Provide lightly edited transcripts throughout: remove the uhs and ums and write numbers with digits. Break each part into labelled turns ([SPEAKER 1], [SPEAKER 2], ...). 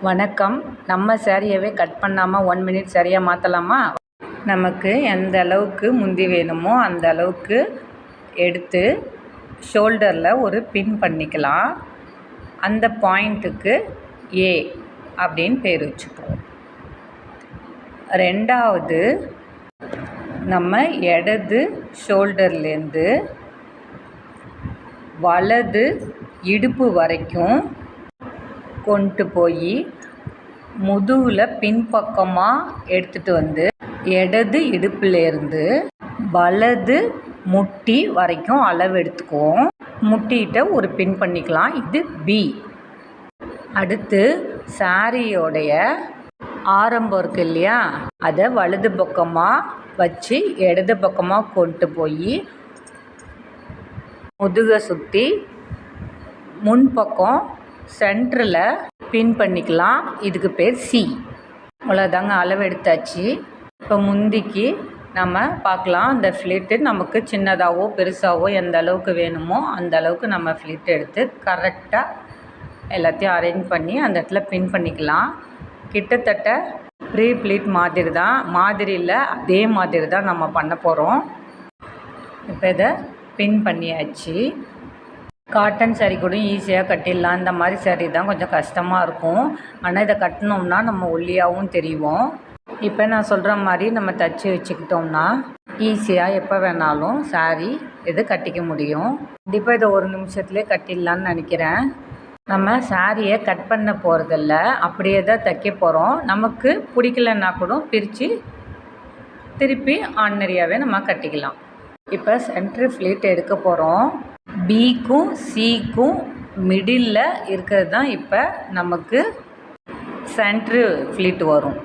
[SPEAKER 1] வணக்கம். நம்ம சாரியவே கட் பண்ணாமல் 1 மினிட் சரியாக மாற்றலாமா? நமக்கு எந்த அளவுக்கு முந்தி வேணுமோ அந்த அளவுக்கு எடுத்து ஷோல்டரில் ஒரு பின் பண்ணிக்கலாம். அந்த பாயிண்ட்டுக்கு ஏ அப்படின்னு பேர் வச்சுக்குவோம். ரெண்டாவது, நம்ம இடது ஷோல்டர்லேருந்து வலது இடுப்பு வரைக்கும் கொண்டு போய் முதுகில் பின்பக்கமாக எடுத்துகிட்டு வந்து இடது இடுப்புலேருந்து வலது முட்டி வரைக்கும் அளவு எடுத்துக்குவோம். முட்டிகிட்ட ஒரு பின் பண்ணிக்கலாம். இது பி. அடுத்து சாரியோடைய ஆரம்பம் இருக்குது இல்லையா, அதை வலது பக்கமாக வச்சு இடது பக்கமாக கொண்டு போய் முதுகை சுற்றி முன்பக்கம் சென்டரில் பின் பண்ணிக்கலாம். இதுக்கு பேர் சி. அவ்வளோதாங்க, அளவு எடுத்தாச்சு. இப்போ முந்திக்கு நம்ம பார்க்கலாம். அந்த ஃப்ளிட்டு நமக்கு சின்னதாகவோ பெருசாகவோ எந்த அளவுக்கு வேணுமோ அந்த அளவுக்கு நம்ம ஃப்ளிட் எடுத்து கரெக்டாக எல்லாத்தையும் அரேஞ்ச் பண்ணி அந்த இடத்துல பின் பண்ணிக்கலாம். கிட்டத்தட்ட ப்ரீ ப்ளீட் மாதிரி தான், மாதிரி இல்லை, அதே மாதிரி தான் நம்ம பண்ண போகிறோம். இப்போ இதை பின் பண்ணியாச்சு. காட்டன் சாரீ கூட ஈஸியாக கட்டிடலாம். இந்த மாதிரி சாரீ தான் கொஞ்சம் கஷ்டமாக இருக்கும். ஆனால் இதை கட்டினோம்னா நம்ம ஒல்லியாகவும் தெரியும். இப்போ நான் சொல்கிற மாதிரி நம்ம தச்சு வச்சுக்கிட்டோம்னா ஈஸியாக எப்போ வேணாலும் சாரீ இது கட்டிக்க முடியும். கண்டிப்பாக இதை 1 நிமிஷத்துலேயே கட்டிடலான்னு நினைக்கிறேன். நம்ம சாரியை கட் பண்ண போகிறதில்ல, அப்படியே தான் தைக்க போகிறோம். நமக்கு பிடிக்கலன்னா கூட பிரித்து திருப்பி ஆர்டினரியாகவே நம்ம கட்டிக்கலாம். இப்போ சென்ட்ரு ஃப்ளீட் எடுக்க போகிறோம். பிக்கும் சிக்கும் மிடில் இருக்கிறது தான் இப்போ நமக்கு சென்ட்ரு ஃப்ளீட் வரும்.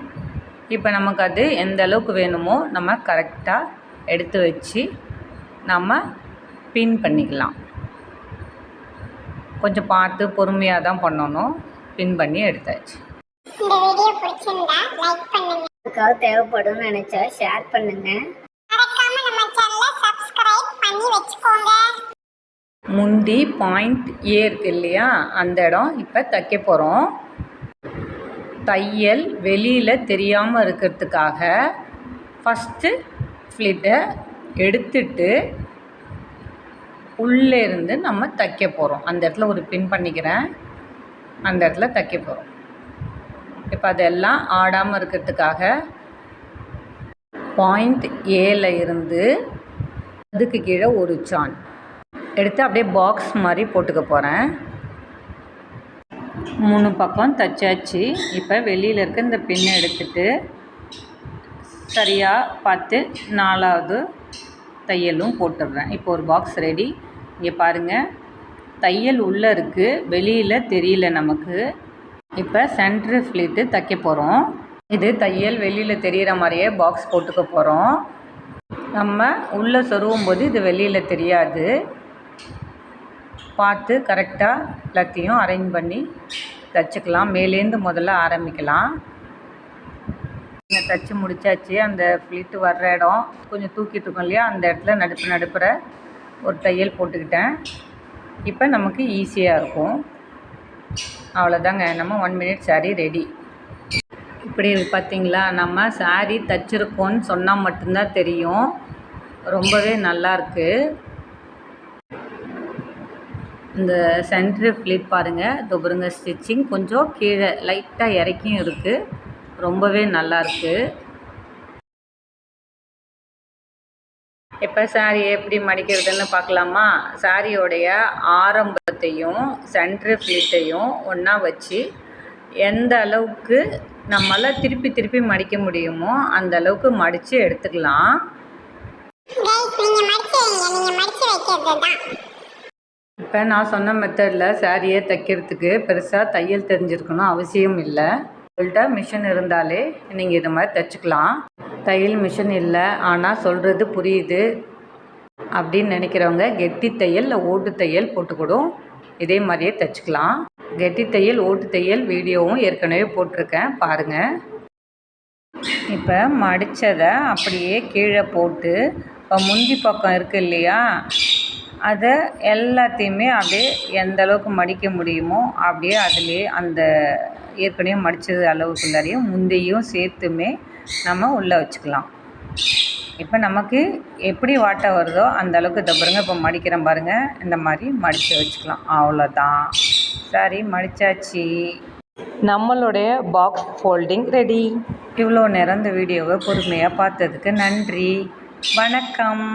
[SPEAKER 1] இப்போ நமக்கு அது எந்த அளவுக்கு வேணுமோ நம்ம கரெக்டாக எடுத்து வச்சு நம்ம பின் பண்ணிக்கலாம். கொஞ்சம் பார்த்து பொறுமையாக தான் பண்ணணும். பின் பண்ணி எடுத்தாச்சு.
[SPEAKER 2] இந்த வீடியோ பிடிச்சிருந்தா லைக் பண்ணுங்க.
[SPEAKER 3] அதுக்காக தேவைப்படும்னு நினைச்சா ஷேர் பண்ணுங்க.
[SPEAKER 2] மறக்காம நம்ம சேனலை சப்ஸ்கிரைப் பண்ணி வச்சுக்கோங்க.
[SPEAKER 1] முந்தி பாயிண்ட் ஏ இருக்கு இல்லையா, அந்த இடம் இப்போ தைக்க போகிறோம். தையல் வெளியில் தெரியாமல் இருக்கிறதுக்காக ஃபஸ்ட்டு ஃப்ளிட்டை எடுத்துட்டு உள்ளே இருந்து நம்ம தைக்க போகிறோம். அந்த இடத்துல ஒரு பின் பண்ணிக்கிறேன். அந்த இடத்துல தைக்க போகிறோம். இப்போ அதெல்லாம் ஆடாமல் இருக்கிறதுக்காக பாயிண்ட் ஏல இருந்து அதுக்கு கீழே ஒரு சான் எடுத்து அப்படியே பாக்ஸ் மாதிரி போட்டுக்க போகிறேன். 3 பக்கம் தைச்சாச்சு. இப்போ வெளியில் இருக்க இந்த பின்னை எடுத்துட்டு சரியாக பார்த்து 4வது தையலும் போட்டுடுறேன். இப்போ ஒரு பாக்ஸ் ரெடி. இங்கே பாருங்கள், தையல் உள்ளே இருக்குது, வெளியில் தெரியல நமக்கு. இப்போ சென்ட்ரு ஃப்ளீட்டு தைக்க போகிறோம். இது தையல் வெளியில் தெரிகிற மாதிரியே பாக்ஸ் போட்டுக்க போகிறோம். நம்ம உள்ளே சொருவும் போது இது வெளியில் தெரியாது. பார்த்து கரெக்டாக எல்லாத்தையும் அரேஞ்ச் பண்ணி தைச்சிக்கலாம். மேலேருந்து முதல்ல ஆரம்பிக்கலாம். தைச்சி முடித்தாச்சு. அந்த ஃப்ளீட்டு வர்ற இடம் கொஞ்சம் தூக்கிட்டு இருக்கோம் இல்லையா, அந்த இடத்துல நடுப்புற ஒரு தையல் போட்டுக்கிட்டேன். இப்போ நமக்கு ஈஸியாக இருக்கும். அவ்வளோதாங்க, நம்ம 1 மினிட் சாரீ ரெடி. இப்படி பார்த்திங்களா, நம்ம சாரீ தைச்சிருக்கோன்னு சொன்னால் மட்டும்தான் தெரியும். ரொம்பவே நல்லாயிருக்கு. இந்த சென்ட்ரு ஃப்ளீட் பாருங்கள், தொபருங்க ஸ்டிச்சிங் கொஞ்சம் கீழே லைட்டாக இறக்கியும் இருக்குது. ரொம்பவே நல்லாயிருக்கு. இப்போ சாரீ எப்படி மடிக்கிறதுன்னு பார்க்கலாமா? சாரியோடைய ஆரம்பத்தையும் சென்ட்ரு ஃப்ளீட்டையும் ஒன்றா வச்சு எந்த அளவுக்கு நம்மளால் திருப்பி மடிக்க முடியுமோ அந்த அளவுக்கு மடித்து எடுத்துக்கலாம். இப்போ நான் சொன்ன மெத்தடில் சாரியை தைக்கிறதுக்கு பெருசாக தையல் தெரிஞ்சிருக்கணும் அவசியம் இல்லை. உங்கள்கிட்ட மிஷின் இருந்தாலே நீங்கள் இது மாதிரி தைச்சிக்கலாம். தையல் மிஷின் இல்லை, ஆனால் சொல்கிறது புரியுது அப்படின்னு நினைக்கிறவங்க கெட்டி தையல் இல்லை ஓட்டு தையல் போட்டுக்கூடும் இதே மாதிரியே தைச்சிக்கலாம். கெட்டி தையல் ஓட்டு தையல் வீடியோவும் ஏற்கனவே போட்டிருக்கேன், பாருங்கள். இப்போ மடித்ததை அப்படியே கீழே போட்டு இப்போ முந்தி பக்கம் இருக்குது இல்லையா, அதை எல்லாத்தையுமே அப்படியே எந்த அளவுக்கு மடிக்க முடியுமோ அப்படியே அதிலே அந்த ஏற்கனவே மடித்தது அளவுக்குள்ளாரையும் முந்தியும் சேர்த்துமே நம்ம உள்ளே வச்சுக்கலாம். இப்போ நமக்கு எப்படி வாட்டை வருதோ அந்த அளவுக்கு இதை பாருங்க, இப்போ மடிக்கிறேன் பாருங்கள், இந்த மாதிரி மடித்து வச்சுக்கலாம். அவ்வளோதான், சரி மடித்தாச்சு. நம்மளுடைய பாக்ஸ் ஃபோல்டிங் ரெடி. இவ்வளோ நேரம் இந்த வீடியோவை பொறுமையாக பார்த்ததுக்கு நன்றி. வணக்கம்.